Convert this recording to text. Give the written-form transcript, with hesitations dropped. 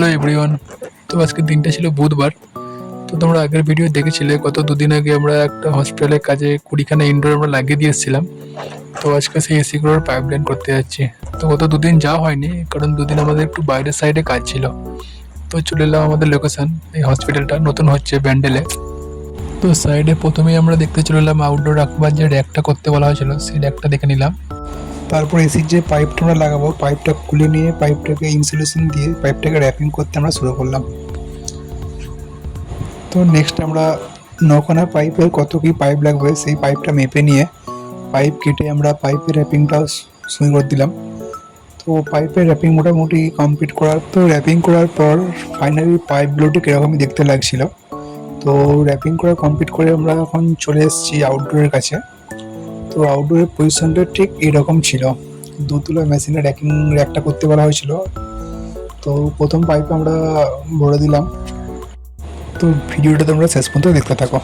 Hello everyone. তো আজকের দিনটা ছিল বুধবার। তো তোমরা আগের ভিডিও দেখেছিলে গত দুদিন আগে আমরা একটা হসপিটালের কাজে 20খানা ইনডোর আমরা লাগিয়ে দিয়ে এসেছিলাম। তো আজকে সেই এসিগুলোর পাইপ লাইন করতে যাচ্ছি। তো গত দুদিন যাওয়া হয়নি কারণ দুদিন আমাদের একটু বাইরের সাইডে কাজ ছিল। তো চলে এলাম আমাদের লোকেশন, এই হসপিটালটা নতুন হচ্ছে ব্যান্ডেলে। তো সাইডে প্রথমেই আমরা দেখতে চলে এলাম আউটডোর রাখবার যে র্যাকটা করতে বলা হয়েছিল সেই র্যাকটা দেখে নিলাম। তারপর এসির যে পাইপটা আমরা লাগাবো পাইপটা খুলে নিয়ে পাইপটাকে ইনসুলেশন দিয়ে পাইপটাকে র্যাপিং করতে আমরা শুরু করলাম। তো নেক্সট আমরা 9খানা পাইপের কত কি পাইপ লাগবে সেই পাইপটা মেপে নিয়ে পাইপ কেটে আমরা পাইপের র্যাপিংটাও শুরু করে দিলাম। তো পাইপের র্যাপিং মোটামুটি কমপ্লিট র্যাপিং করার পর ফাইনালি পাইপগুলোটি কীরকমই দেখতে লাগছিল। তো র্যাপিং করা কমপ্লিট করে আমরা এখন চলে এসেছি আউটডোরের কাছে। তো আউটডোরের পজিশনটা ঠিক এরকম ছিল, দুতলা মেশিনে র্যাকটা করতে বলা হয়েছিল। তো প্রথম পাইপ আমরা ভরে দিলাম। তো ভিডিওটা তোমরা শেষ পর্যন্ত দেখতে থাকো।